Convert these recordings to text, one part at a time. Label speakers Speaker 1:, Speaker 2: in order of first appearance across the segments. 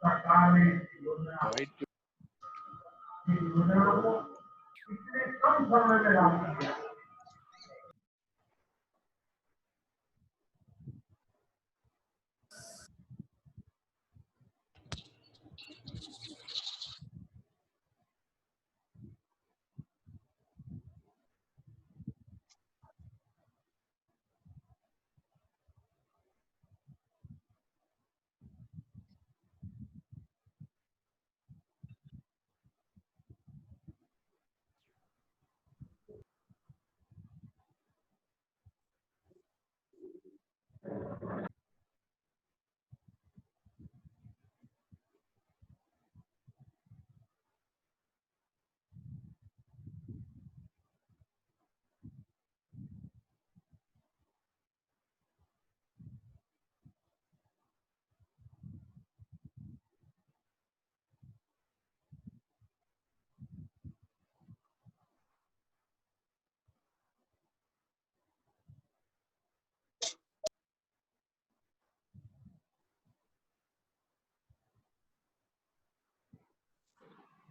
Speaker 1: Right.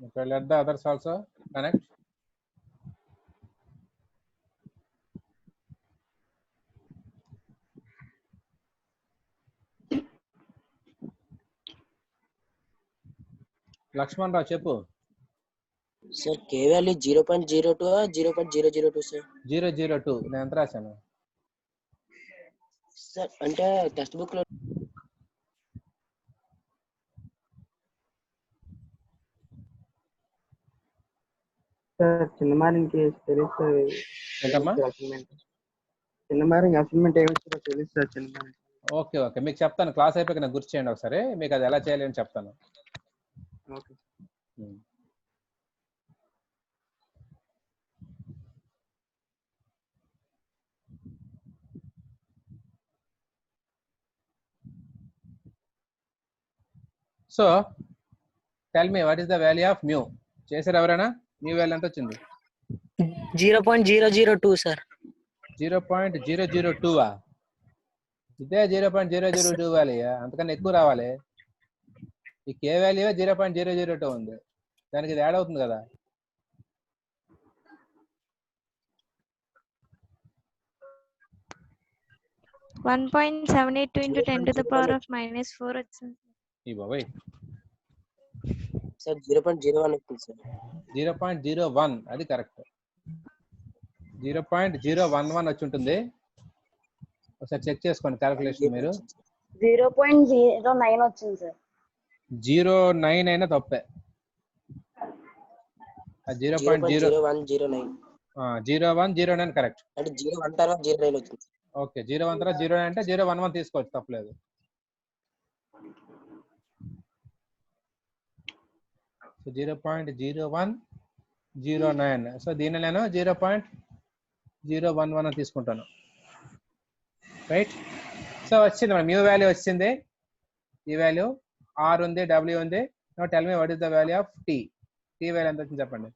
Speaker 2: Okay, let the others also connect. Lakshman Rao, చెప్పు.
Speaker 3: Sir, K value 0.02 or 0.002, sir?
Speaker 2: 002. నేను ఎంత రాశాను?
Speaker 3: Sir, అంటే టెక్స్ట్ బుక్ లో
Speaker 4: సార్ చిన్నమారికి తెలుస్తుంది.
Speaker 2: ఏంటమ్మా?
Speaker 4: చిన్నమారికి అసైన్మెంట్ ఏమిచ్చారో తెలుసు సార్. చిన్నమారికి
Speaker 2: ఓకే ఓకే, మీకు చెప్తాను. క్లాస్ అయిపోయాక నాకు గుర్తు చేయండి ఒకసారి. మీకు అది ఎలా చేయాలి అని చెప్తాను.
Speaker 4: Okay.
Speaker 2: So tell me what is the value of mu. చేశారు ఎవరైనా? మ్యూ వాల్యూ ఎంత వచ్చింది?
Speaker 3: 0.002, sir.
Speaker 2: 0.002. ఇదే 0.002 వాల్యూ. అంతకన్నా ఎక్కువ రావాలి. ఈ కే వాల్యూ 0.002 ఉంది. దానికి ఇది యాడ్ అవుతుంది కదా.
Speaker 5: (1.782 into 10 to the power of -4) వచ్చింది.
Speaker 2: ఈ బాబాయ్
Speaker 3: సార్ 0.01 వచ్చింది సార్.
Speaker 2: 0.01 అది కరెక్ట్. 0.011 వచ్చి ఉంటుంది. ఒకసారి చెక్ చేసుకోండి క్యాలిక్యులేషన్ మీరు.
Speaker 6: 0.09 వచ్చింది సార్.
Speaker 2: 09 అయినా తప్పే.
Speaker 3: 0.0109.
Speaker 2: 0109 కరెక్ట్.
Speaker 3: అంటే 01 తర్వాత 09 వచ్చింది.
Speaker 2: ఓకే, 01 తర్వాత 09 అంటే 011 తీసుకోవచ్చు, తప్పలేదు. సో 0.0109. సో దీన్ని నేను 0.011 తీసుకుంటాను. రైట్. సో వచ్చింది మన మ్యూ వాల్యూ వచ్చింది. ఈ వాల్యూ ఆర్ ఉంది, డబ్ల్యూ ఉంది. Now tell me what is the value of T. T value ఎంత వచ్చింది చెప్పండి.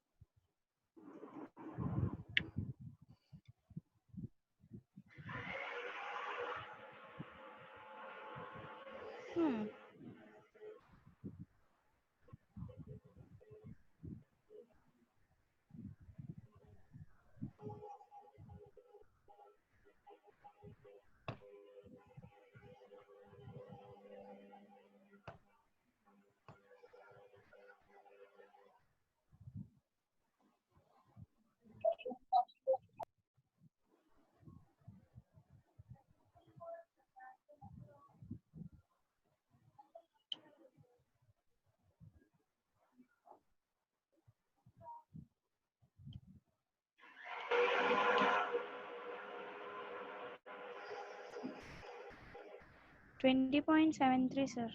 Speaker 5: (20.73) సార్.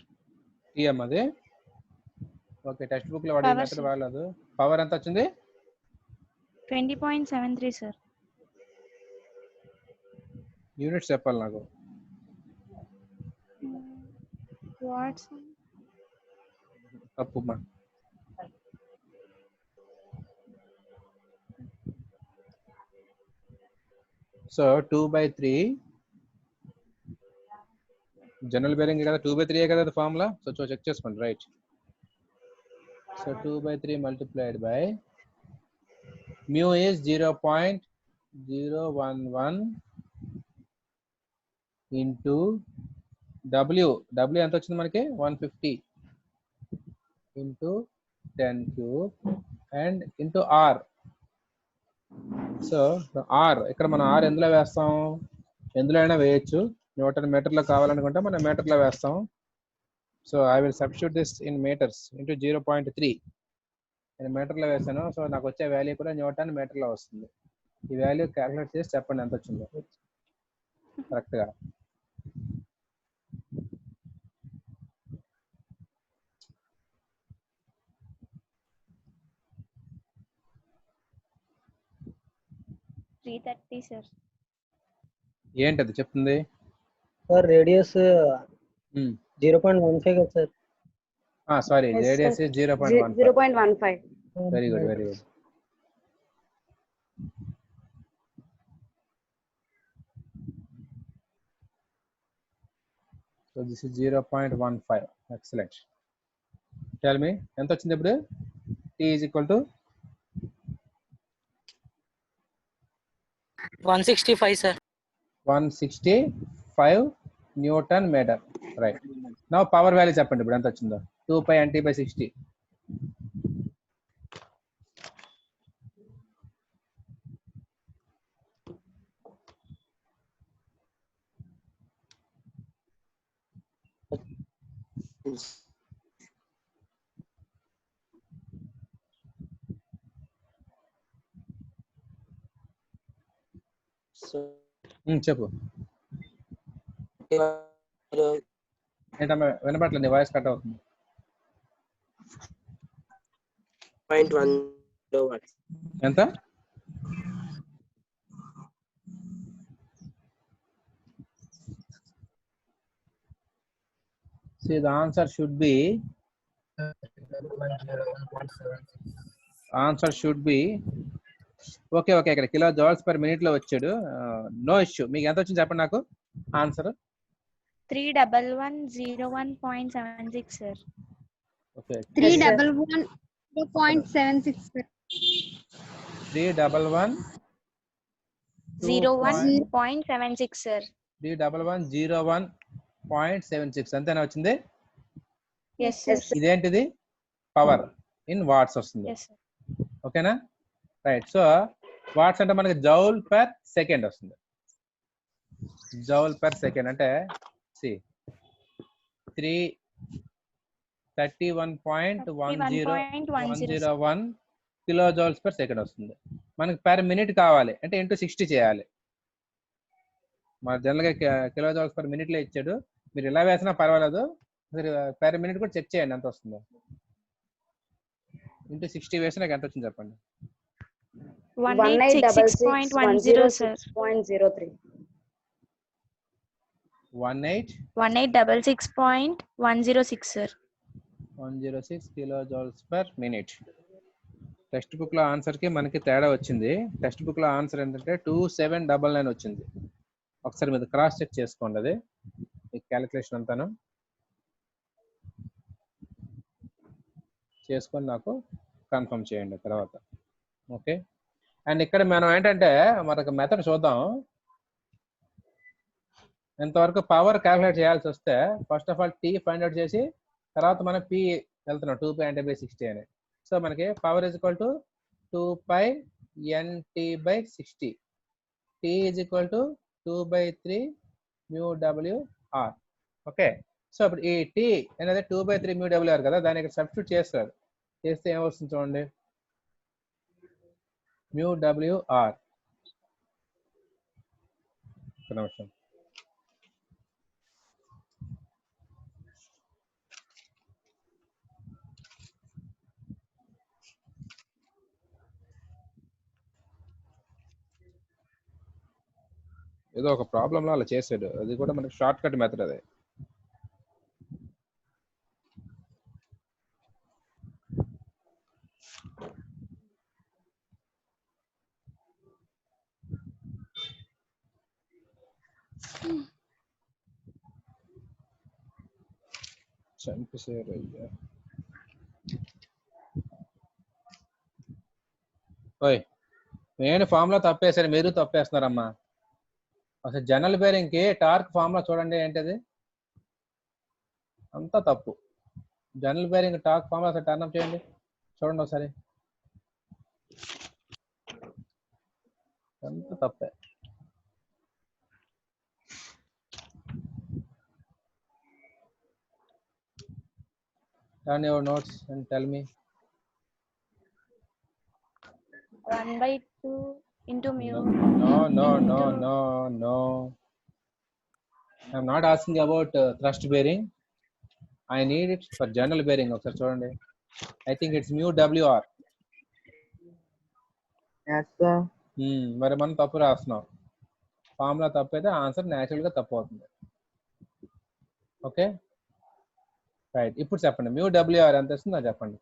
Speaker 2: టీఎం అది. ఓకే, టెక్స్ట్ బుక్ లో వాడిన మెథడ్ వాడలేదు. పవర్ ఎంత వచ్చింది?
Speaker 5: 20.73 సార్.
Speaker 2: యూనిట్స్ చెప్పాలి నాకు.
Speaker 5: వాట్స్
Speaker 2: తప్పుమా. సో 2/3 జనరల్ బేరింగ్ కదా 2/3 కదా ఫార్ములా. సో చెక్ చేసుకోండి. Right. So 2/3 multiplied by mu is 0.011 into W ఎంత వచ్చింది మనకి 150 into 10 cube and into R. So R ఇక్కడ మనం R ఎందులో వేస్తాం, ఎందులో అయినా వేయచ్చు. న్యూటన్ మీటర్లో కావాలనుకుంటే మనం మీటర్లో వేస్తాం. So I will substitute this in meters into 0.3. నేను మీటర్లో వేసాను. సో నాకు వచ్చే వాల్యూ కూడా న్యూటన్ మీటర్లో వస్తుంది. ఈ వాల్యూ క్యాలిక్యులేట్ చేసి చెప్పండి ఎంత వచ్చిందో కరెక్ట్గా.
Speaker 5: sir.
Speaker 2: ఏంటది చెప్తుంది?
Speaker 1: సార్ రేడియస్ 0.15 కదా sir.
Speaker 2: Sorry,
Speaker 6: Yes,
Speaker 2: radius
Speaker 6: sir.
Speaker 2: is 0.15.
Speaker 6: 0.15.
Speaker 2: Very good, very good. So this is 0.15. Excellent. Tell me ఎంత వచ్చింది ఇప్పుడు? T is equal to
Speaker 1: 165 sir.
Speaker 2: 165 newton meter. Right. నా పవర్ వాల్యూ చెప్పండి ఇప్పుడు ఎంత వచ్చిందో. 2 nt/60.
Speaker 3: సో
Speaker 2: చెప్పు. ఏంటమ్మా వినపట్లేదు, నీ వాయిస్ కట్ అవుతుంది.
Speaker 3: 0.1 కిలోవాట్.
Speaker 2: ఎంత? See, the answer should be okay ఇక్కడ కిలో జౌల్స్ పర్ మినిట్ లో వచ్చాడు. No issue. మీకు ఎంత వచ్చింది చెప్పండి నాకు answer.
Speaker 5: 31101.76 sir.
Speaker 2: Okay,
Speaker 6: 311.76 sir.
Speaker 5: 01.76 sir.
Speaker 2: 31101.76 అంతేనా వచ్చింది?
Speaker 5: Yes sir.
Speaker 2: ఇదేంటిది? పవర్ ఇన్ వాట్స్ వస్తుంది.
Speaker 5: Yes sir.
Speaker 2: ఓకేనా? రైట్. సో వాట్స్ అంటే మనకి జౌల్ పర్ సెకండ్ వస్తుంది. జౌల్ పర్ సెకండ్ అంటే 31.101 కిలో జౌల్స్ పర్ సెకండ్ వస్తుంది. మనకి పర్ మినిట్ కావాలి అంటే ఇంటూ 60 చేయాలి. మన జనరల్గా కిలో జౌల్స్ పర్ మినిట్లో ఇచ్చాడు. మీరు ఇలా వేసినా పర్వాలేదు, పర్ మినిట్ కూడా చెక్ చేయండి ఎంత వస్తుందో. ఇంటూ 60 వేసి నాకు ఎంత వచ్చింది చెప్పండి.
Speaker 5: 1866.10 sir.
Speaker 6: 1866.03.
Speaker 5: 1866.106 sir.
Speaker 2: 106 kilo joules per minute. Text book లో ఆన్సర్ కి మనకి తేడా వచ్చింది. టెక్స్ట్ బుక్ లో ఆన్సర్ ఏంటంటే 2799 వచ్చింది. ఒకసారి మీరు క్రాస్ చెక్ చేసుకోండి, అది ఈ క్యాలిక్యులేషన్ అంతాను చేసుకొని నాకు కన్ఫర్మ్ చేయండి తర్వాత. ఓకే. అండ్ ఇక్కడ మనం ఏంటంటే మనకు మెథడ్ చూద్దాం. ఎంతవరకు పవర్ క్యాలిక్యులేట్ చేయాల్సి వస్తే first of all T find out చేసి తర్వాత మనం పి వెళ్తున్నాం 2π/60 అని. సో మనకి power is equal to 2π/nt/60. T is equal to 2/3 μWr. Okay. So ఇప్పుడు ఈ టీ అనేది 2/3 μWr కదా, దాన్ని ఇక్కడ సబ్స్టిట్యూట్ చేస్తారు. చేస్తే ఏమొస్తుంది చూడండి, μWr. ఒక నిమిషం. ఏదో ఒక ప్రాబ్లంలో అలా చేసాడు, అది కూడా మనకి షార్ట్ కట్ మెథడ్ అదే. చంపేశారు. ఓయ్ నేను ఫార్ములా తప్పేశాను, మీరు తప్పేస్తున్నారమ్మా. అసలు జనరల్ బేరింగ్ కి టార్క్ ఫార్ములా చూడండి ఏంటది, అంతా తప్పు. జనరల్ బేరింగ్ టార్క్ ఫార్ములా అసలు టర్న్ అప్ చేయండి చూడండి ఒకసారి, అంతా తప్పే. Turn your notes and tell me.
Speaker 5: 1/2 into mu.
Speaker 2: No. I'm not asking about thrust bearing. I need it for general bearing. ఒకసారి చూడండి. I think it's mu WR.
Speaker 4: Yes, sir.
Speaker 2: మరి మనం తప్పు రాస్తున్నాం. ఫార్ములా తప్పు అయితే ఆన్సర్ న్యాచురల్ గా తప్పు అవుతుంది. Okay right. ఇప్పుడు చెప్పండి mu WR ఎంత వస్తుందో చెప్పండి.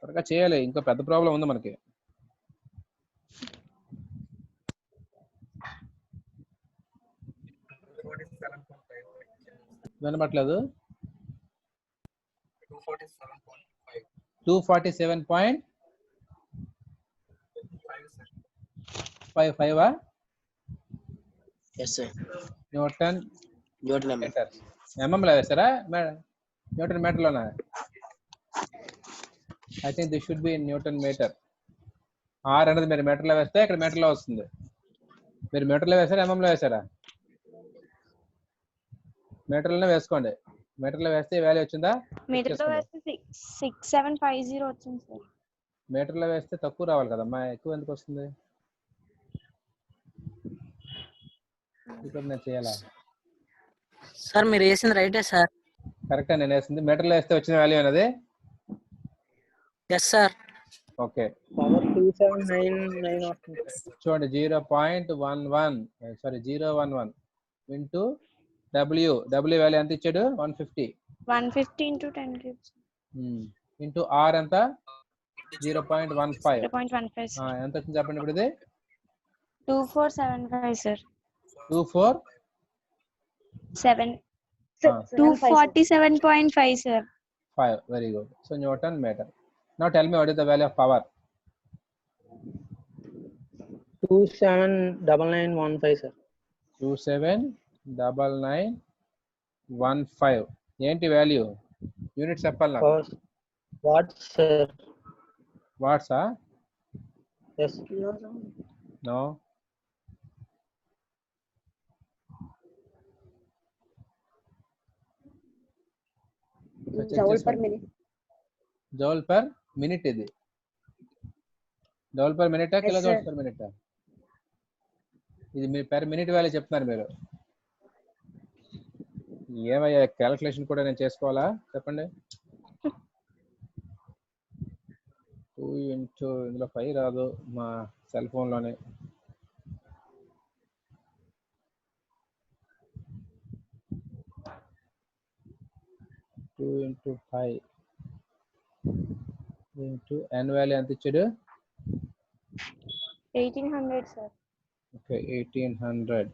Speaker 2: త్వరగా చేయాలి, ఇంకా పెద్ద ప్రాబ్లం ఉంది మనకి. వినపట్లేదు. 247.55
Speaker 3: Yes, sir.
Speaker 2: Newton
Speaker 3: Newton mm.
Speaker 2: Metre. ఎంఎంలో వేస్తారా న్యూటన్ మీటర్లోనా? I think this should be Newton metre. R అనేది మీరు మీటర్లో వేస్తే ఇక్కడ మీటర్లో వస్తుంది. మీరు మీటర్లో వేసారా ఎంఎంలో వేసారా? మీటర్లోనే వేసుకోండి. మీటర్లో వేస్తే వాల్యూ వచ్చిందా?
Speaker 5: మీటర్లో వేస్తే 6750 వచ్చింది సార్.
Speaker 2: మీటర్లో వేస్తే తక్కువ రావాలి కదమ్మా, ఎక్కువ ఎందుకు వస్తుంది? ఇక్కడ నేను చేయాలా?
Speaker 1: సార్ మీరు వేసింది రైటే సార్.
Speaker 2: కరెక్టా నేను వేసింది? మీటర్లో వేస్తే వచ్చిన వాల్యూ అనేది?
Speaker 1: Yes sir.
Speaker 2: ఓకే
Speaker 1: పవర్ 2799 వస్తుంది సార్.
Speaker 2: చూడండి 0.11 ఇంటూ డబ్ల్యూ వాల్యూ ఎంత ఇచ్చాడు? 150.
Speaker 5: 150 into 10 cubes.
Speaker 2: ఇంటూ ఆర్ ఎంత? 0.15.
Speaker 5: 0.15 sir.
Speaker 2: ఎంత వచ్చింది చెప్పండి ఇప్పుడు? ఇది
Speaker 5: 2475 sir. 247.5 sir.
Speaker 2: 5. Very good. So Newton meter. Now tell me what is the value of power?
Speaker 1: 279915 sir.
Speaker 2: 279915. ఏంటి వాల్యూ? యూనిట్ చెప్పాలి నాకు.
Speaker 1: Watts sir.
Speaker 2: వాట్సా?
Speaker 1: Yes.
Speaker 2: No.
Speaker 6: Joule per minute.
Speaker 2: Joule per minute. ఇది జౌల్ పర్ మినిటా kilo joules per మినిటా? ఇది మీ per minute value చెప్తున్నారు మీరు. ఏమయ్యా క్యాలిక్యులేషన్ కూడా నేను చేసుకోవాలా చెప్పండి? 2 ఇంటూ ఇందులో 5 రాదు మా సెల్ ఫోన్లోనే. ఇంటూ 5 ఇంటూ ఎన్ వాల్యూ ఎంత ఇచ్చాడు?
Speaker 5: 1800 sir.
Speaker 2: Okay 1800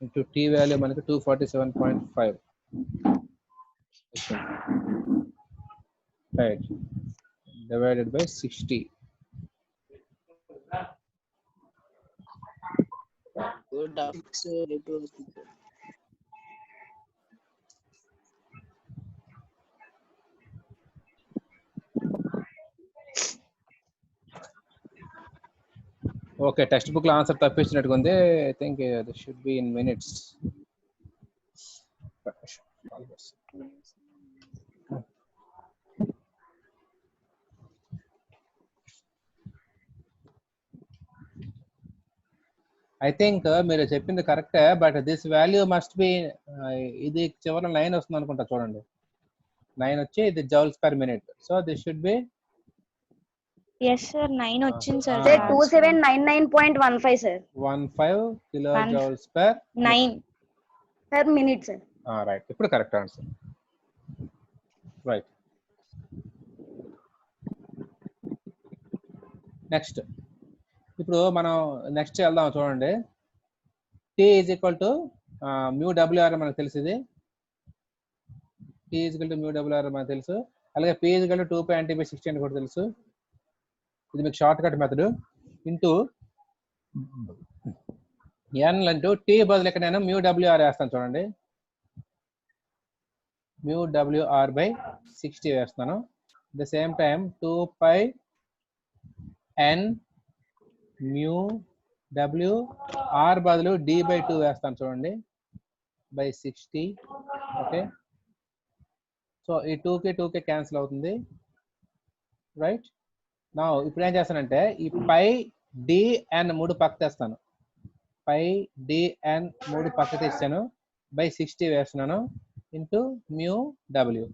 Speaker 2: into T value మనకి 247.5 right, divided by 60.
Speaker 3: Good.
Speaker 2: Okay textbook లో ఆన్సర్ తప్పించినట్టుగా ఉంది. I think this should be in minutes. I think మీరు చెప్పింది కరెక్టే, but this value must be, ఇది చివరిలో 9 వస్తుంది అనుకుంటా. చూడండి 9 వచ్చి ఇది joules per minute. So this should be
Speaker 5: yes sir 9 వచ్చింది sir
Speaker 6: sir 2799.15 sir
Speaker 2: 15 kilo joules per
Speaker 5: 9
Speaker 6: per minute sir.
Speaker 2: Right. ఇప్పుడు కరెక్ట్ ఆన్సర్. రైట్. నెక్స్ట్ ఇప్పుడు మనం నెక్స్ట్ వెళ్దాం చూడండి. T is equal to mu W R మనకు తెలుసు. ఇది T is equal to mu W R మనకు తెలుసు. అలాగే పీ ఈజ్ ఈక్వల్ టు 2π/60 అని కూడా తెలుసు. ఇది మీకు షార్ట్ కట్ మెథడ్. ఇంటూ ఎన్ అంటూ టీ బదులు ఇక్కడ నేను మ్యూ డబ్ల్యూఆర్ వేస్తాను చూడండి. మ్యూ డబ్ల్యూఆర్ బై 60 వేస్తాను. The same time 2πn mu WR బదులు d/2 వేస్తాను చూడండి బై 60. ఓకే, సో ఈ 2k క్యాన్సిల్ అవుతుంది. రైట్. నా ఇప్పుడు ఏం చేస్తానంటే ఈ పై డిఎన్ 3 పక్క తెస్తాను. పై డిఎన్ 3 పక్క తెచ్చాను బై 60 వేస్తున్నాను into mu W.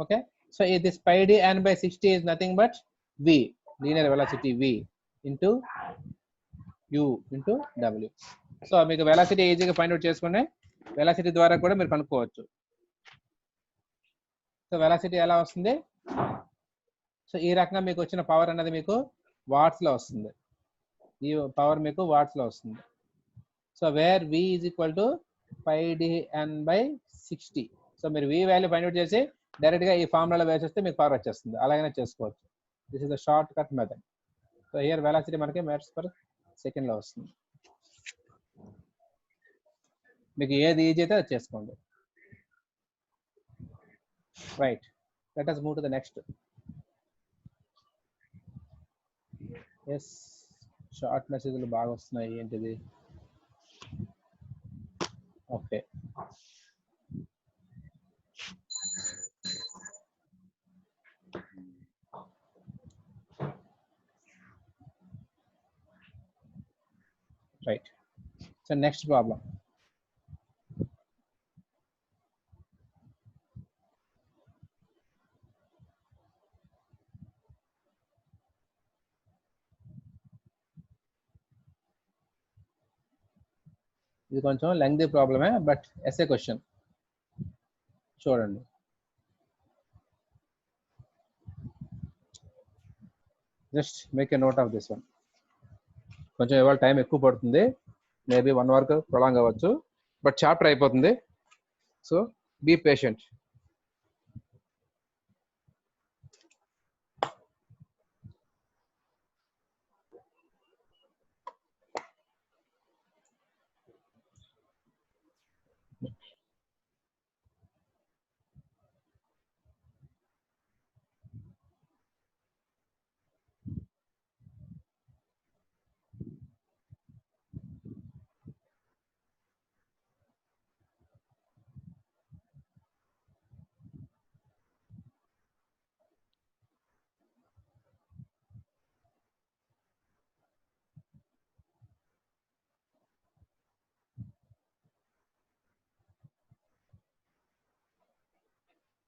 Speaker 2: Okay, so this pi DN by 60 is nothing but v, linear velocity v into u into w. So మీకు వెలాసిటీ ఈజీగా ఫైండ్ అవుట్ చేసుకునే వెలాసిటీ ద్వారా కూడా మీరు కనుక్కోవచ్చు. సో వెలాసిటీ ఎలా వస్తుంది? సో ఈ రకంగా మీకు వచ్చిన పవర్ అనేది మీకు వాట్స్ లో వస్తుంది. ఈ పవర్ మీకు వాట్స్ లో వస్తుంది. So where v is equal to pi DN by 60. So మీరు v వాల్యూ ఫైండ్ అవుట్ చేసి డైరెక్ట్ గా ఈ ఫార్ములాలో వేసేస్తే మీకు పవర్ వచ్చేస్తుంది. అలాగనే చేసుకోవచ్చు. This is the short cut method. So here velocity మనకి మీటర్స్ పర్ సెకండ్ లో వస్తుంది. మీకు ఏది ఈజీ అయితే అది చేసుకోండి. Right, let us move to the next. Yes, short మెసేజ్లు బాగా వస్తున్నాయి. ఏంటిది? Okay, right. So next problem. ఇది కొంచెం లెంగ్తీ ప్రాబ్లమే, బట్ ఎస్ఏ క్వశ్చన్ చూడండి. Just make a note of this one. కొంచెం ఇవాళ టైం ఎక్కువ పడుతుంది. మేబీ 1 వరకు ప్రొలాంగ్ అవ్వచ్చు, బట్ చాప్టర్ అయిపోతుంది. So be patient.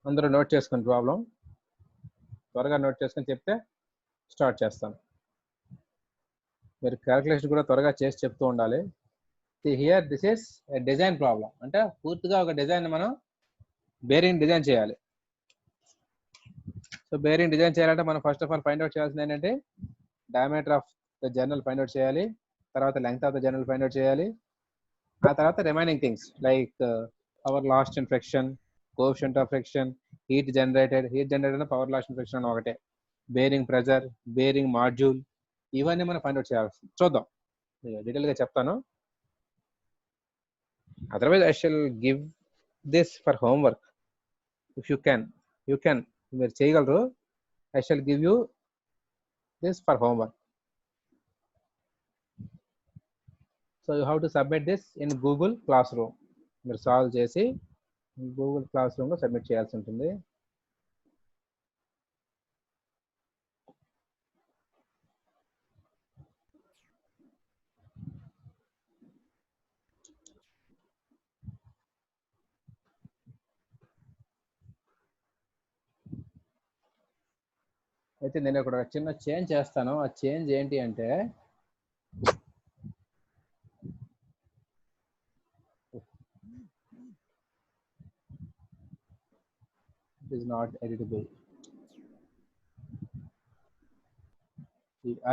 Speaker 2: అందరూ నోట్ చేసుకుని ప్రాబ్లం త్వరగా నోట్ చేసుకొని చెప్తే స్టార్ట్ చేస్తాను. మీరు క్యాలిక్యులేషన్ కూడా త్వరగా చేసి చెప్తూ ఉండాలి. Here this is a design problem. అంటే పూర్తిగా ఒక డిజైన్ మనం బేరింగ్ డిజైన్ చేయాలి. సో బేరింగ్ డిజైన్ చేయాలంటే మనం first of all find out చేయాల్సింది ఏంటంటే diameter of the journal find out చేయాలి. తర్వాత length of the journal find out చేయాలి. ఆ తర్వాత remaining things like power lost in friction, coefficient of friction, heat generated power lost in friction ఒకటే, bearing pressure, bearing module, ఇవన్నీ మనం find out చేయాల్సింది. చూద్దాం, డీటెయిల్ గా చెప్తాను. Otherwise I shall give this for homework. If you can మీరు చేయగలరు. I shall give you this for homework. So you have to submit this in Google class room. మీరు solve చేసి Google class room లో submit చేయాల్సి ఉంటుంది. అయితే నేను ఇక్కడ ఒక చిన్న చేంజ్ చేస్తాను. ఆ చేంజ్ ఏంటి అంటే it is not editable.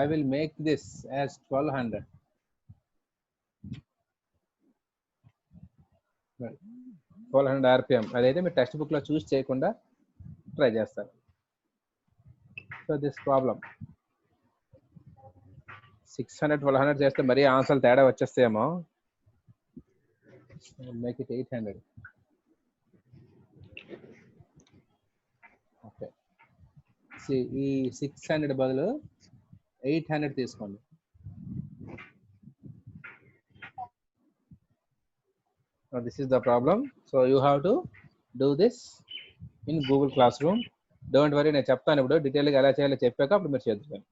Speaker 2: I will make this as 1200. Right. 1200 RPM. అదైతే మీరు టెక్స్ట్ బుక్ లో చూస్ చేయకుండా ట్రై చేస్తారు. సో దిస్ ప్రాబ్లం 600 1200 చేస్తే మరీ ఆన్సర్లు తేడా వచ్చేస్తాయేమో. Make it 800. ఓకే, ఈ 600 బదులు 800 తీసుకోండి. This is the problem. So you have to do this in Google Classroom. Don't worry, నేను చెప్తాను ఇప్పుడు డీటెయిల్గా ఎలా చేయాలో చెప్పాక అప్పుడు మీరు చేద్దాం.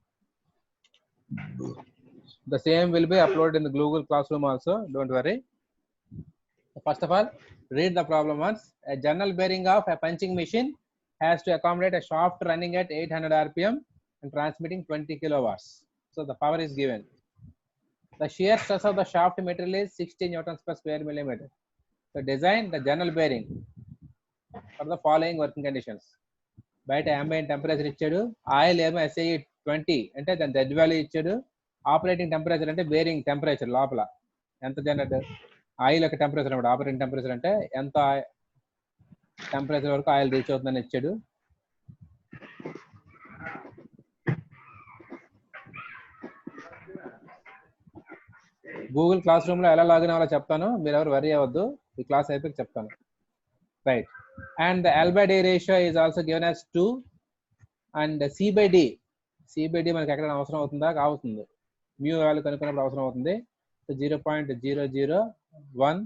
Speaker 2: The same will be uploaded in the Google Classroom also. Don't worry. First of all, read the problem once. A journal bearing of a punching machine has to accommodate a shaft running at 800 RPM and transmitting 20 kilowatts. So the power is given. The shear stress of the shaft material is 60 newtons per square millimeter. So design the journal bearing for the following working conditions. బయట ambient temperature ఇచ్చాడు, oil ఏమో SAE 20 అంటే దాని Z value ఇచ్చాడు, operating temperature అంటే bearing temperature లోపల ఎంత generate oil యొక్క టెంపరేచర్ అనమాట. ఆపరేటింగ్ టెంపరేచర్ అంటే ఎంత టెంపరేచర్ వరకు ఆయిల్ రీచ్ అవుతుందని ఇచ్చాడు. గూగుల్ క్లాస్ రూమ్ లో ఎలా లాగిన్ అవ్వాలో చెప్తాను, మీరు ఎవరు వరీ అవ్వద్దు, ఈ క్లాస్ అయిపోయి చెప్తాను. Right, and the L by D ratio is also given as 2 and C by D మనకి ఎక్కడ అవసరం అవుతుందా? అవుతుంది. మ్యూ వాల్యూ కనుక్కున్నప్పుడు అవసరం అవుతుంది. సో 0.001.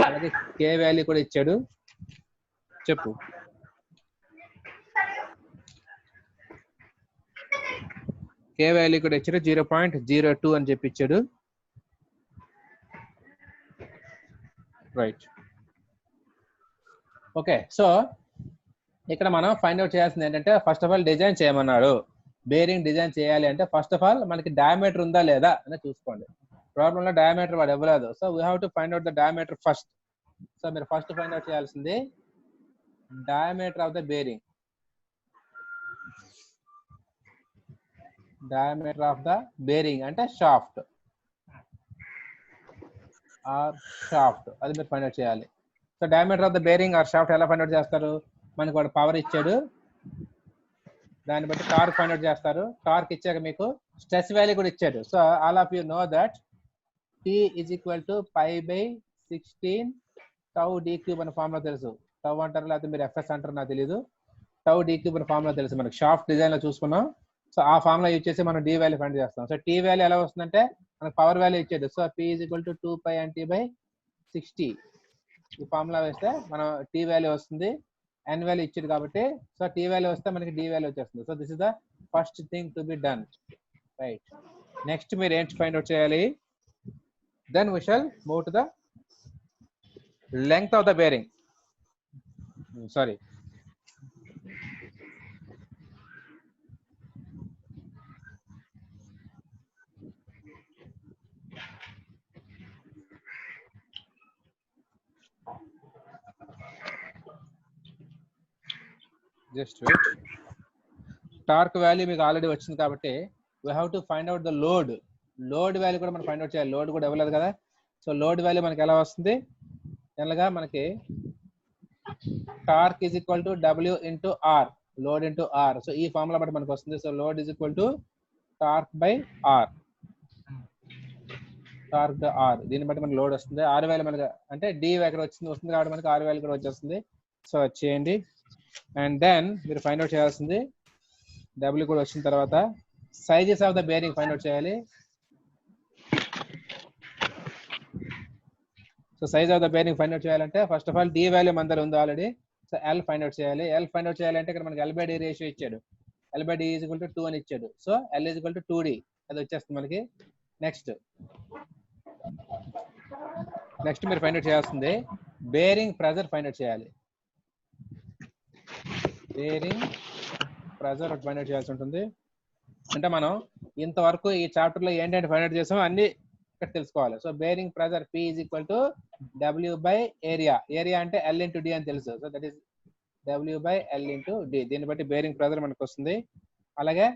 Speaker 2: అలాగే K వాల్యూ కూడా ఇచ్చాడు, చెప్పు. K వాల్యూ కూడా ఇచ్చాడు 0.02 అని చెప్పి ఇచ్చాడు. Right, okay. సో ఇక్కడ మనం ఫైండ్ అవుట్ చేయాల్సింది ఏంటంటే ఫస్ట్ ఆఫ్ ఆల్ డిజైన్ చేయమన్నాడు. బేరింగ్ డిజైన్ చేయాలి అంటే ఫస్ట్ ఆఫ్ ఆల్ మనకి డయామీటర్ ఉందా లేదా అని చూసుకోండి. ప్రాబ్లంలో డయామీటర్ వాడు ఇవ్వలేదు. So we have to find out the diameter first. So మీరు ఫస్ట్ ఫైండ్ అవుట్ చేయాల్సింది diameter of the bearing. Diameter of the bearing అంటే షాఫ్ట్ ఆర్ షాఫ్ట్, అది మీరు ఫైండ్ అవుట్ చేయాలి. So diameter of the bearing or shaft ఎలా find out చేస్తారు? మనకి వాడు పవర్ ఇచ్చాడు, దాన్ని బట్టి టార్క్ ఫైండ్ అవుట్ చేస్తారు. టార్క్ ఇచ్చాక మీకు స్ట్రెస్ వాల్యూ కూడా ఇచ్చాడు. So all of you know that T is equal to pi by 16 tau d cube అనే ఫార్ములా తెలుసు. టౌ అంటారు లేకపోతే మీరు FS అంటారు నాకు తెలీదు. టౌ d cube అనే ఫార్ములా తెలుసు మనకి, షాఫ్ట్ డిజైన్ లో చూసుకున్నాం. సో ఆ ఫార్ములా యూజ్ చేసి మనం D వాల్యూ ఫైండ్ చేస్తాం. సో T వాల్యూ ఎలా వస్తుందంటే మనకు పవర్ వాల్యూ ఇచ్చాడు. So P is equal to 2 pi NT by 60. ఈ ఫార్ములా వేస్తే మనం T వాల్యూ వస్తుంది, N వాల్యూ ఇచ్చాడు కాబట్టి. సో T వాల్యూ వస్తే మనకి D వాల్యూ వచ్చేస్తుంది. So this is the first thing to be done. Right, next మీరు ఏంటి ఫైండ్ అవుట్ చేయాలి? Then we shall move to the length of the bearing. Sorry. Just wait. Torque value మీకు already వచ్చింది కాబట్టి we have to find out the load. Load value కూడా మనం find out చేయాలి. Load కూడా ఇవ్వలేదు కదా. సో లోడ్ వాల్యూ మనకి ఎలా వస్తుంది? జనరల్గా మనకి torque is equal to W into R, load into R. So ఈ ఫార్ములా బట్టి మనకు వస్తుంది. So load is equal to torque by R, torque by R. దీన్ని బట్టి మనకి లోడ్ వస్తుంది. R వాల్యూ మనకి అంటే D ఎక్కడ వస్తుంది కాబట్టి మనకి R వాల్యూ కూడా వచ్చేస్తుంది. సో చేయండి. అండ్ దెన్ మీరు ఫైండ్ అవుట్ చేయాల్సింది W కూడా వచ్చిన తర్వాత sizes of the bearing find out చేయాలి. So size of the bearing find out చేయాలంటే first of all D value మన దగ్గర ఉంది already. So L find out చేయాలి. L ఫైండ్ అవుట్ చేయాలంటే ఇక్కడ మనకి L by D రేషియో ఇచ్చాడు. L by D is equal to 2 అని ఇచ్చాడు. So L is equal to 2D, అది వచ్చేస్తుంది మనకి. నెక్స్ట్ మీరు ఫైండ్ అవుట్ చేయాల్సింది బేరింగ్ ప్రెజర్ ఫైండ్ అవుట్ చేయాలి. బేరింగ్ ప్రెజర్ ఫైండ్ అవుట్ చేయాల్సి ఉంటుంది. అంటే మనం ఇంతవరకు ఈ చాప్టర్ లో ఏంటంటే ఫైండ్ అవుట్ చేసామో అన్ని ఇక్కడ తెలుసుకోవాలి. So bearing pressure P is equal to W by area. Area అంటే L into D అని తెలుసు. So that is W by L into D. దీన్ని బట్టి బేరింగ్ ప్రెజర్ మనకు వస్తుంది. అలాగే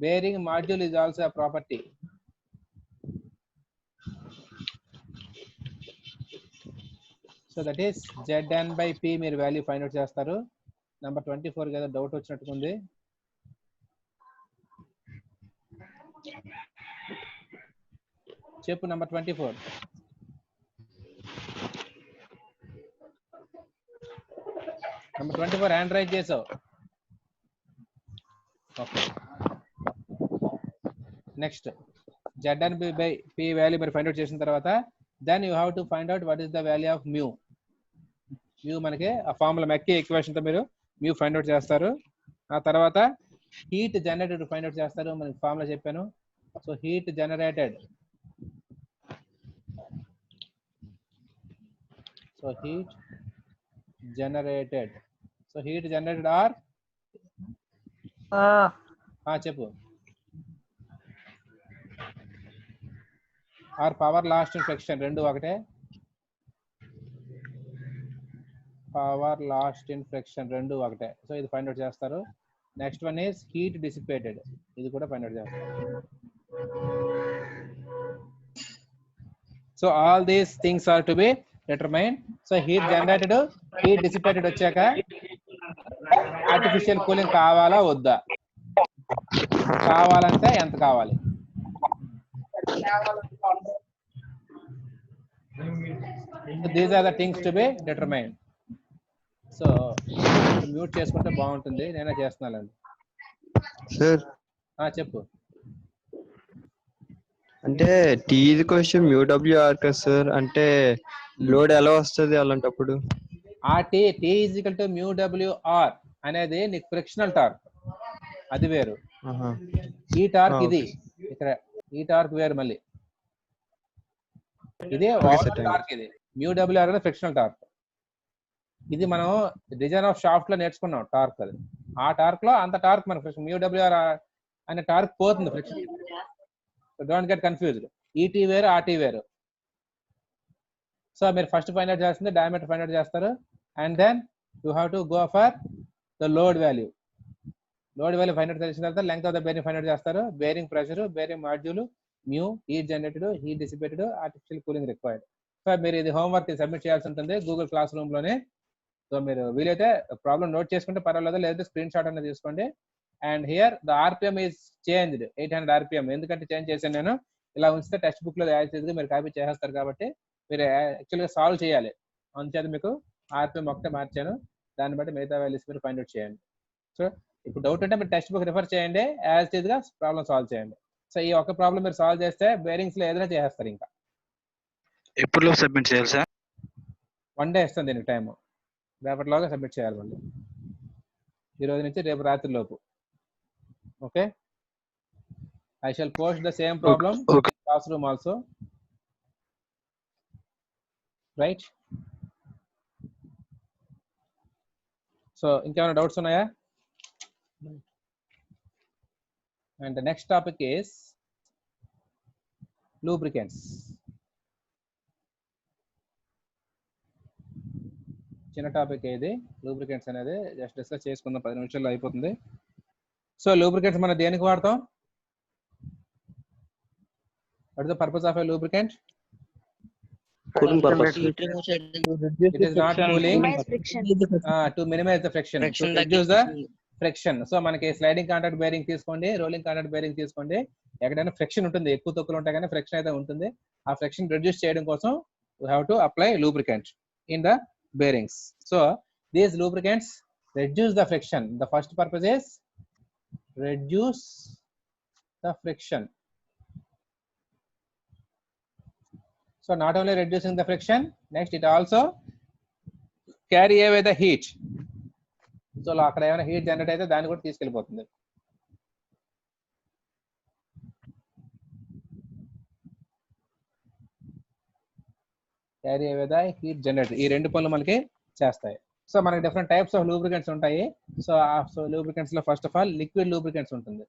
Speaker 2: bearing modulus is also a property. So that is Zn by P మీరు value find out చేస్తారు. నెంబర్ 24 కదా డౌట్ వచ్చినట్టుంది. చెప్పు నెంబర్ 24. నెంబర్ 24 హ్యాండ్ రైజ్ చేసావు. Okay next Zn by P value మరి ఫైండ్ అవుట్ చేసిన తర్వాత then you have to find out what is the value of mu. Mu మనకి ఆ ఫార్ములా మెక్కి ఈక్వేషన్ తో మీరు మ్యూ ఫైండ్ అవుట్ చేస్తారు. ఆ తర్వాత హీట్ జనరేటెడ్ ఫైండ్ అవుట్ చేస్తారు. మనకి ఫార్ములా చెప్పాను. So heat generated, so heat generated or చెప్పు or power lost in friction రెండు ఒకటే. పవర్ లాస్ట్ ఇన్ ఫ్రిక్షన్ రెండు ఒకటే. సో ఇది ఫైండ్ అవుట్ చేస్తారు. Next one is heat dissipated, ఇది కూడా ఫైండ్ అవుట్ చేస్తారు. So all these things are to be determined. So heat generated, heat dissipated వచ్చాక ఆర్టిఫిషియల్ కూలింగ్ కావాలా వద్దా, కావాలంటే ఎంత కావాలి. These are the things to be determined. So mute చేసుకుంటే బాగుంటుంది, నేనే చేస్తున్నానండి.
Speaker 7: సార్
Speaker 2: చెప్పు.
Speaker 7: అంటే టీ క్వశ్చన్ మ్యూడబ్ల్యూఆర్ కదా సార్, అంటే లోడ్ ఎలా వస్తుంది అలాంటప్పుడు?
Speaker 2: ఆ T is equal to mu W R అనేది నీకు ఫ్రిక్షనల్ టార్క్, అది వేరు. ఈ టార్క్ ఇది ఇక్కడ, ఈ టార్క్ వేరు మళ్ళీ. ఇది టార్క్, ఇది మ్యూ డబ్ల్యూఆర్ అనేది ఫ్రిక్షనల్ టార్క్. ఇది మనం డిజైన్ ఆఫ్ షాఫ్ట్ లో నేర్చుకున్నాం టార్క్. అది ఆ టార్క్ లో అంత టార్క్ మన ఫ్రిక్షన్ మ్యూ డబ్ల్యూఆర్ అనే టార్క్ పోతుంది friction. Don't get confused. ET వేరు ఆర్టీ వేరు. సో మీరు ఫస్ట్ ఫైండ్ అవుట్ చేస్తుంది డయామీటర్ ఫైండ్ అవుట్ చేస్తారు. And then you have to go for the load value. Load value find out చేసిన తర్వాత length of the bearing find out చేస్తారు. Bearing pressure, bearing module, mu, heat generated, heat dissipated, artificial cooling required. So మీరు ఇది homework submit చేయాల్సి ఉంటుంది Google class room లోనే. So మీరు వీలైతే ప్రాబ్లం నోట్ చేసుకుంటే పర్వాలేదు, లేదంటే స్క్రీన్ షాట్ అనేది తీసుకోండి. And here the RPM is changed 800 RPM. ఎందుకంటే చేంజ్ చేశాను నేను. ఇలా ఉంచితే టెక్స్ట్ బుక్ లో యాజ్ గా మీరు కాపీ చేసేస్తారు కాబట్టి మీరు యాక్చువల్గా సాల్వ్ చేయాలి. అందుచేత మీకు ఆర్పిఎం ఒకటే మార్చాను. దాన్ని బట్టి మిగతా వాల్యూస్ మీరు ఫైండ్ అవుట్ చేయండి. సో ఇప్పుడు డౌట్ ఉంటే మీరు టెక్స్ట్ బుక్ రిఫర్ చేయండి, యాజ్ గా ప్రాబ్లం సాల్వ్ చేయండి. సో ఈ ఒక్క ప్రాబ్లం మీరు సాల్వ్ చేస్తే బేరింగ్స్ లో ఏదైనా చేసేస్తారు. ఇంకా
Speaker 8: ఎప్పుడు సబ్మిట్ చేయాలి సార్?
Speaker 2: 1 డే ఇస్తుంది దీనికి టైం. రేపటిలోగా సబ్మిట్ చేయాలి మళ్ళీ, ఈ రోజు నుంచి రేపు రాత్రి లోపు. Okay, I shall post the same problem class room also. Right. So ఇంకేమైనా డౌట్స్ ఉన్నాయా? And next topic is lubricants. చిన్న టాపిక్ ఇది లూబ్రికెంట్స్ అనేది. జస్ట్ డిస్కస్ చేసుకుందాం, 10 నిమిషాల్లో అయిపోతుంది. సో లూబ్రికెంట్స్ మనం దేనికి వాడతాం? What is the purpose of a lubricant? It is not cooling, to minimize the friction, to reduce the friction. So మనకి స్లైడింగ్ కాంటాక్ట్ బేరింగ్ తీసుకోండి, రోలింగ్ కాంటాక్ట్ బేరింగ్ తీసుకోండి. ఎక్కడైనా ఫ్రిక్షన్ ఉంటుంది, ఎక్కువ తక్కువలు ఉంటాయి కానీ ఫ్రిక్షన్ అయితే ఉంటుంది. ఆ ఫ్రిక్షన్ రిడ్యూస్ చేయడం కోసం we have to apply lubricant in the bearings. So these lubricants reduce the friction. The first purpose is reduce the friction. So not only reducing the friction, next it also carry away the heat. So అక్కడ ఏమైనా heat generate అయితే దాన్ని కూడా తీసుకెళ్ళిపోతుంది. Carry away the heat generator. ఈ రెండు పనులు మనకి చేస్తాయి. సో మనకి డిఫరెంట్ టైప్స్ ఆఫ్ లూబ్రికెంట్స్ ఉంటాయి. సో లూబ్రికెంట్స్ లో first of all liquid lubricants ఉంటుంది.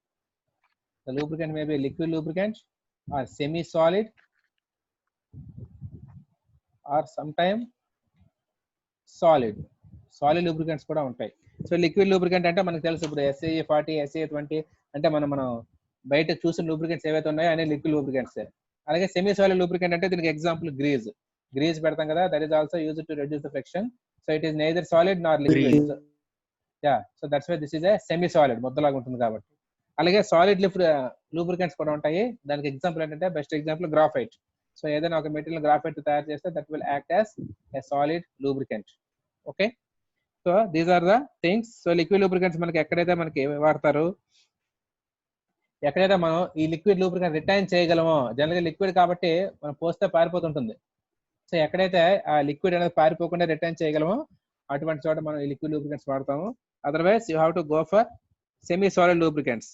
Speaker 2: The lubricant may be liquid lubricant or semi solid or some time solid lubricants కూడా ఉంటాయి. సో లిక్విడ్ లూబ్రికెంట్ అంటే మనకు తెలుసు ఇప్పుడు SAE 40 SAE 20 అంటే మనం బయట చూసిన లూబ్రికెంట్స్ ఏవైతే ఉన్నాయో అనే లిక్విడ్ లూబ్రికెంట్స్. అలాగే సెమీ సాలిడ్ లూబ్రికెంట్ అంటే దీనికి ఎగ్జాంపుల్ గ్రీజ్ పెడతాం కదా, that is also used to reduce the friction. So it is neither solid nor liquid. So that's why this is a semi solid, ముద్దలాగా ఉంటుంది కాబట్టి. అలాగే సాలిడ్ లూబ్రికెంట్స్ కూడా ఉంటాయి. దానికి ఎగ్జాంపుల్ ఏంటంటే బెస్ట్ ఎగ్జాంపుల్ గ్రాఫైట్. సో ఏదైనా ఒక మెటీరియల్ గ్రాఫైట్ తయారు చేస్తే that will act as a solid lubricant. Okay, so these are the things. So liquid lubricants మనకి ఎక్కడైతే మనకి వాడతారు, ఎక్కడైతే మనం ఈ లిక్విడ్ లూబ్రికెంట్ రిటైన్ చేయగలమో, జనరల్గా లిక్విడ్ కాబట్టి మనం పోస్తే పారిపోతుంటుంది. సో ఎక్కడైతే ఆ లిక్విడ్ అనేది పారిపోకుండా రిటైన్ చేయగలమో అటువంటి చోట మనం ఈ లిక్విడ్ లూబ్రికెంట్స్ వాడతాము. Otherwise you have to go for semi solid lubricants.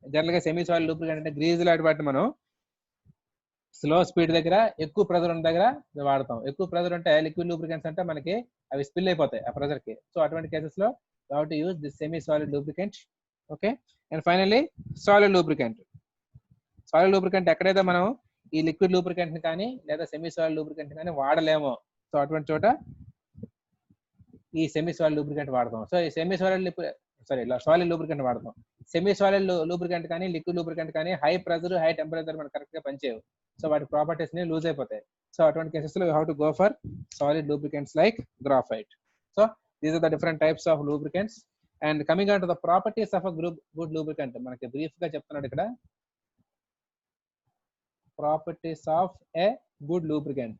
Speaker 2: జనరల్గా సెమీ సాలిడ్ లూబ్రికెంట్ అంటే గ్రీజ్ లాంటి వాటిని మనం స్లో స్పీడ్ దగ్గర, ఎక్కువ ప్రెజర్ ఉన్న దగ్గర వాడతాం. ఎక్కువ ప్రెజర్ ఉంటే లిక్విడ్ లూబ్రికెంట్స్ అంటే మనకి అవి స్పిల్ అయిపోతాయి ఆ ప్రెజర్ కి. సో అటువంటి కేసెస్ లో you have to use this semi solid lubricant. Okay, and finally solid lubricant. Solid lubricant ఎక్కడైతే మనం ఈ లిక్విడ్ లూబ్రికెంట్ ని కానీ లేదా సెమీ సాలిడ్ లూబ్రికెంట్ కానీ వాడలేమో, సో అటువంటి చోట ఈ సెమీ సాలిడ్ లూబ్రికెంట్ వాడతాం. సో ఈ సాలిడ్ లూబ్రికెంట్ వాడతాం. సెమీ సాలిడ్ లూబ్రికెంట్ కానీ లిక్విడ్ లూబ్రికెంట్ కానీ హై ప్రెజర్ హై టెంపరేచర్ మనకు కరెక్ట్ గా పనిచేయవు. సో వాటి ప్రాపర్టీస్ ని లూజ్ అయిపోతాయి. సో అటువంటి కేసెస్ లో you have to go for solid lubricants like graphite. So these are the different types of lubricants. And coming on to the properties of a good lubricant, మనకి brief గా చెప్తున్నాడు ఇక్కడ. Properties of a good lubricant.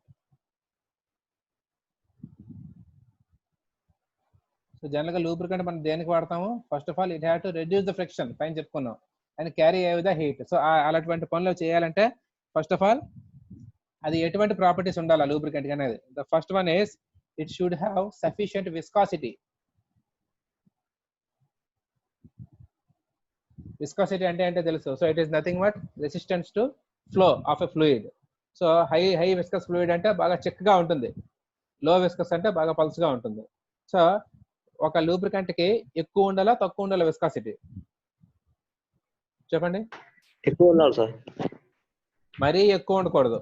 Speaker 2: So general గా lubricant మనం దేనికి వాడతాము? First of all it have to reduce the friction, పైన చెప్పుకున్నాం, and carry away the heat. So అలాంటి పనులు చేయాలంటే ఫస్ట్ ఆఫ్ ఆల్ అది ఎటువంటి ప్రాపర్టీస్ ఉండాలి లూబ్రికెంట్ అనేది? The first one is it should have sufficient viscosity. Viscosity అంటే తెలుసు. So it is nothing but resistance to flow of a fluid. So high viscous fluid అంటే బాగా చిక్కగా ఉంటుంది, లో విస్కస్ అంటే బాగా పల్స్గా ఉంటుంది. సో ఒక లూబ్రికెంట్ కి ఎక్కువ ఉండాలా తక్కువ ఉండాలా విస్కాసిటీ? చెప్పండి.
Speaker 1: ఎక్కువ ఉండాలి సార్.
Speaker 2: మరీ ఎక్కువ ఉండకూడదు,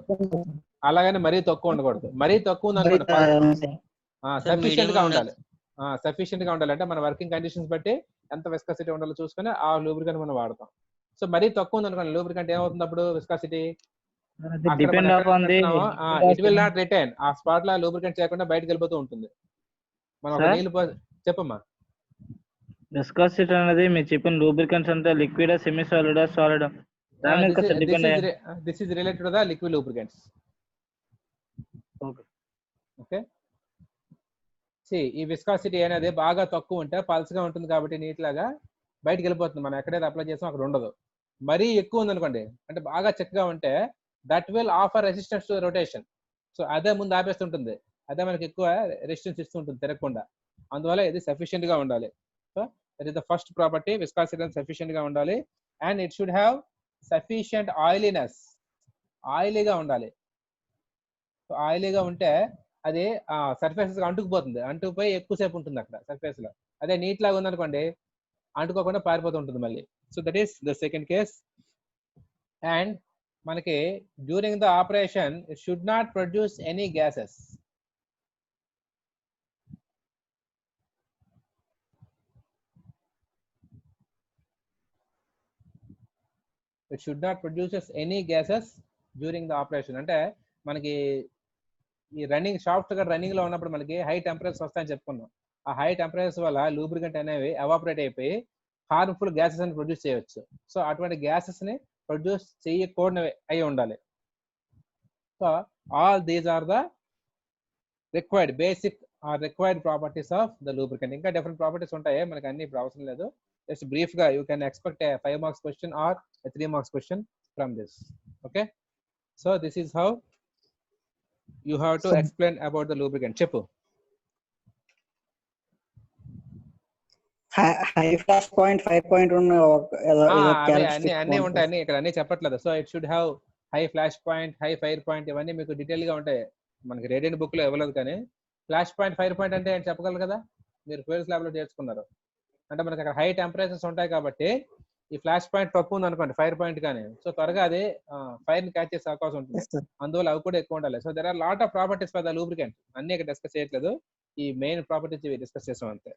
Speaker 2: అలాగని మరీ తక్కువ ఉండకూడదు. మరీ తక్కువ ఉందనుకోండి, సఫిషియెంట్ గా ఉండాలి. సఫిషియెంట్ గా ఉండాలి అంటే మన వర్కింగ్ కండిషన్స్ బట్టి ఎంత విస్కాసిటీ ఉండాలో చూసుకొని ఆ లూబ్రికెంట్ మనం వాడతాం. సో మరీ తక్కువ ఉందనుకోండి లూబ్రికెంట్, ఏమవుతుంది అప్పుడు viscosity? It will not retain. ఆ స్పాట్ లో లూబ్రికెంట్ చేయకుండా బయటకు వెళ్ళిపోతూ ఉంటుంది. మనం ఒక నీళ్ళు చెప్పమ్మా.
Speaker 9: విస్కాసిటీ అనేది మీరు చెప్పిన లూబ్రికెంట్స్ అంటే liquid, semi solid, solid?
Speaker 2: This is related to the liquid lubricants. Okay. See, ఈ విస్కాసిటీ అనేది బాగా తక్కువ ఉంటే పల్స్ గా ఉంటుంది కాబట్టి నీట్ లాగా బయటకు వెళ్ళిపోతుంది. మనం ఎక్కడైతే అప్లై చేస్తాం అక్కడ ఉండదు. మరీ ఎక్కువ ఉంది అనుకోండి, అంటే బాగా చిక్కగా ఉంటే that will offer resistance to rotation. So అదే ముందు ఆపేస్తుంటుంది, అదే మనకి ఎక్కువ రెసిస్టెన్స్ ఇస్తుంటుంది తిరగకుండా. అందువల్ల ఇది సఫిషియెంట్ గా ఉండాలి. So that is the first property, viscosity sufficient గా ఉండాలి. And it should have sufficient oiliness. ఆయిలీగా ఉండాలి. సో ఆయిలీగా ఉంటే అది సర్ఫేసెస్ అంటుకుపోతుంది, అంటుకుపోయి ఎక్కువసేపు ఉంటుంది అక్కడ సర్ఫేస్ లో. అదే నీట్ లాగా ఉందనుకోండి అంటుకోకుండా పారిపోతుంటుంది మళ్ళీ. So that is the second case. And మనకి during the operation it should not produce any gases. It should not produces any gases during the operation. అంటే మనకి ఈ రన్నింగ్ షాఫ్ట్ గా రన్నింగ్ లో ఉన్నప్పుడు మనకి హై టెంపరేచర్స్ వస్తాయని చెప్పుకున్నాం. ఆ హై టెంపరేచర్స్ వల్ల లూబ్రికెంట్ అనేవి ఎవాపరేట్ అయిపోయి హార్మ్ఫుల్ గ్యాసెస్ అని ప్రొడ్యూస్ చేయవచ్చు. సో అటువంటి గ్యాసెస్ ని ప్రొడ్యూస్ చేయకూడనివి అయి ఉండాలి. So all these are the required basic required properties of the lubricant. ఇంకా డిఫరెంట్ ప్రాపర్టీస్ ఉంటాయి, మనకి అన్ని ఇప్పుడు అవసరం లేదు. Just brief ga you can expect a 5 marks question or a 3 marks question from this. Okay, so this is how you have to explain about the lubricant. Cheppu.
Speaker 10: High flash point 5.1
Speaker 2: అన్ని ఉంటాయి ఇక్కడ, అన్ని చెప్పట్లేదు. So it should have high flash point, high fire point, ఇవన్నీ మీకు detail గా ఉంటాయి. మనకి రేడియంట్ బుక్ లో ఇవ్వలేదు కానీ ఫ్లాష్ పాయింట్ ఫైర్ పాయింట్ అంటే ఏంటి చెప్పగలరు కదా, మీరు ఫ్యూయల్స్ ల్యాబ్ లో నేర్చుకున్నారు. అంటే మనకి అక్కడ హై టెంపరేచర్స్ ఉంటాయి కాబట్టి ఈ ఫ్లాష్ పాయింట్ తక్కువ ఉంది అనుకోండి ఫైర్ పాయింట్ కానీ, సో త్వరగా అది ఫైర్ ని క్యాచ్ చేసే అవకాశం ఉంటుంది. అందువల్ల అవి కూడా ఎక్కువ ఉండాలి. So there are lot of properties for the lubricant. అన్ని ఇక్కడ డిస్కస్ చేయట్లేదు, ఈ మెయిన్ ప్రాపర్టీస్ ఇవి డిస్కస్ చేసాం అంతే.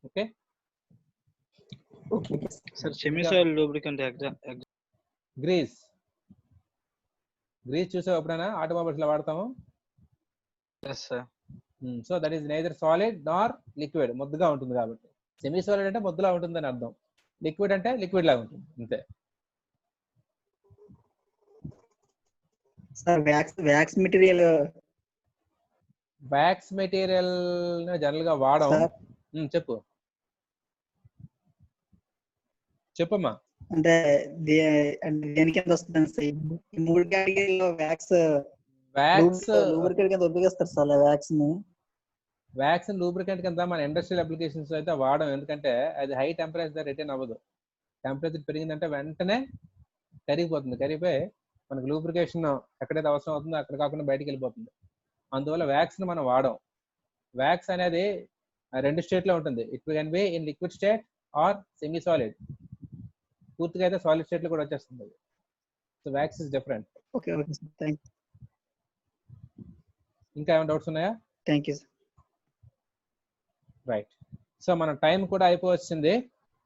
Speaker 2: Okay
Speaker 9: sir semi solid lubricant
Speaker 2: grease చూసావు ఎప్పుడైనా ఆటోమొబైల్స్ లో వాడతాము. So that is neither solid nor liquid, ముద్దగా ఉంటుంది కాబట్టి. సెమీ సాలిడ్ అంటే ముద్దలా ఉంటుందని అర్థం, లిక్విడ్ అంటే లిక్విడ్ లాగా ఉంటుంది అంతే.
Speaker 10: సార్ వ్యాక్స్ మెటీరియల్
Speaker 2: జనరల్ గా వాడం. చెప్పమ్మా.
Speaker 10: అంటే దేనికి ఎంత వస్తుంది సార్? ఈ మూడు కేటగిరీలో వ్యాక్స్ లూబ్రికెంట్ కింద ఉపయోగిస్తారు సార్ వ్యాక్స్ ని.
Speaker 2: వ్యాక్స్ లూబ్రికెంట్ కింద మన ఇండస్ట్రియల్ అప్లికేషన్స్ అయితే వాడడం, ఎందుకంటే అది హై టెంపరేచర్ రిటైన్ అవ్వదు. టెంపరేచర్ పెరిగిందంటే వెంటనే కరిగిపోతుంది, కరిగిపోయి మనకి లూబ్రికేషన్ ఎక్కడైతే అవసరం అవుతుందో అక్కడ కాకుండా బయటికి వెళ్ళిపోతుంది. అందువల్ల వ్యాక్స్ ని మనం వాడం. వ్యాక్స్ అనేది రెండు స్టేట్ లో ఉంటుంది, it can be in liquid state or semi solid. పూర్తిగా అయితే సాలిడ్ స్టేట్ లో కూడా వచ్చేస్తుంది. So wax is different.
Speaker 10: Okay okay sir, thank you.
Speaker 2: ఇంకా ఏమైనా డౌట్స్ ఉన్నాయా?
Speaker 10: Thank you sir.
Speaker 2: Right, so మన టైం కూడా అయిపోవచ్చింది.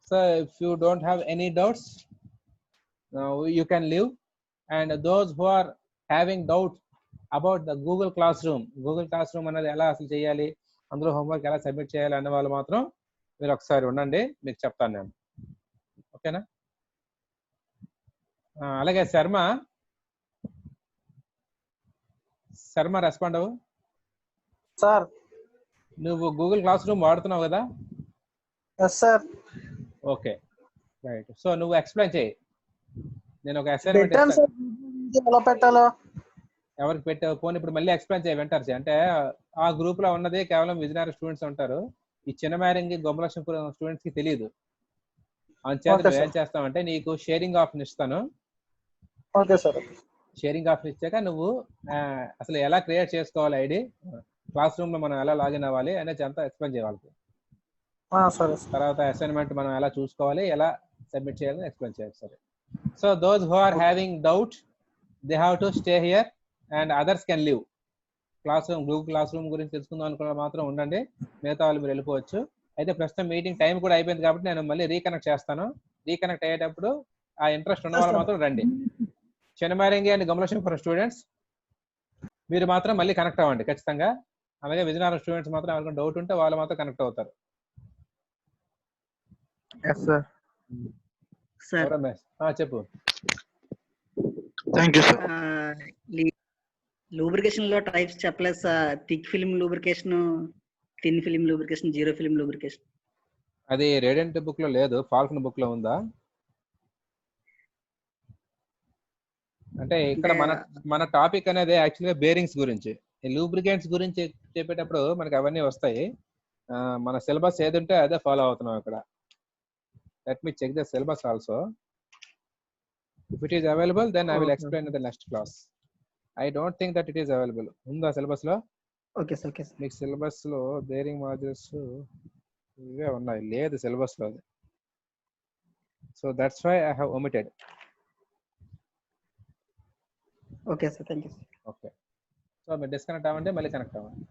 Speaker 2: So if you don't have any doubts you can leave. And those who are having doubt about the Google classroom అనేది ఎలా అసలు చేయాలి, అందులో హోంవర్క్ ఎలా సబ్మిట్ చేయాలి అనే వాళ్ళు మాత్రం మీరు ఒకసారి ఉండండి, మీకు చెప్తాను నేను. ఓకేనా? అలాగే శర్మ రెస్పాండ్ అవ్వు
Speaker 4: సార్.
Speaker 2: నువ్వు గూగుల్ క్లాస్ రూమ్ వాడుతున్నావు కదా?
Speaker 4: Yes sir.
Speaker 2: Okay right, so నువ్వు ఎక్స్ప్లెయిన్ చేయి. నేను ఒక అసైన్మెంట్
Speaker 4: ఎలా పెట్టాలో
Speaker 2: ఎవరికి పెట్టావు ఫోన్, ఇప్పుడు మళ్ళీ ఎక్స్ప్లెయిన్ చేయి వెంటర్స్. అంటే ఆ గ్రూప్ లో ఉన్నది కేవలం విజయనగరం స్టూడెంట్స్ ఉంటారు, ఈ చిన్నమేరంగి గొప్పలక్ష్మీపురం స్టూడెంట్స్ కి తెలియదు. అందుచేత ఏం చేస్తామంటే నీకు షేరింగ్ ఆప్షన్ ఇస్తాను.
Speaker 4: Okay sir.
Speaker 2: షేరింగ్ ఆప్షన్ ఇచ్చాక నువ్వు అసలు ఎలా క్రియేట్ చేసుకోవాలి ఐడి, క్లాస్ రూమ్ లో మనం ఎలా లాగిన్ అవ్వాలి అనేది అంతా ఎక్స్ప్లెయిన్ చేయాలి. తర్వాత అసైన్మెంట్ మనం ఎలా చూసుకోవాలి, ఎలా సబ్మిట్ చేయాలని ఎక్స్ప్లెయిన్ చేయాలి. సరే, so those who are having doubt they have to stay here and others can leave. Google classroom గురించి తెలుసుకుందాం అనుకున్న మాత్రం ఉండండి, మిగతా వాళ్ళు మీరు వెళ్ళిపోవచ్చు. అయితే ప్రస్తుతం మీటింగ్ టైం కూడా అయిపోయింది కాబట్టి నేను మళ్ళీ రీకనెక్ట్ చేస్తాను. రీకనెక్ట్ అయ్యేటప్పుడు ఆ ఇంట్రెస్ట్ ఉన్న వాళ్ళు మాత్రం రండి. చిన్నమేరంగి అండ్ గమలక్ష్మీపురం స్టూడెంట్స్ మీరు మాత్రం మళ్ళీ కనెక్ట్ అవ్వండి ఖచ్చితంగా. అలాగే విజయనగరం స్టూడెంట్స్ మాత్రం ఎవరికైనా డౌట్ ఉంటే వాళ్ళు మాత్రం కనెక్ట్ అవుతారు. చెప్పు.
Speaker 8: Thank you sir.
Speaker 10: లూబ్రికేషన్ లో టైప్స్ చెప్పలేదు sir. Thick film lubrication, thin film lubrication, zero film lubrication.
Speaker 2: అది రేడియంట్ బుక్ లో లేదు, ఫాల్కన్ బుక్ లో ఉందా? అంటే ఇక్కడ మన టాపిక్ అనేది యాక్చువల్గా బేరింగ్స్ గురించి, లూబ్రికెంట్స్ గురించి చెప్పేటప్పుడు మనకి అవన్నీ వస్తాయి. మన సిలబస్ ఏది ఉంటే అదే ఫాలో అవుతున్నాం ఇక్కడ. Let me check the syllabus also. If it is available then I will explain in the next class. I don't think that it is available. ఉందా సిలబస్ లో?
Speaker 10: Okay sir. Okay sir.
Speaker 2: మీకు syllabus లో bearing modules ఇవే ఉన్నాయి, లేదు syllabus లో. So that's why I have omitted.
Speaker 10: Okay sir, thank you.
Speaker 2: Okay, so మీరు disconnect అవ్వండి, మళ్ళీ కనెక్ట్ అవ్వండి.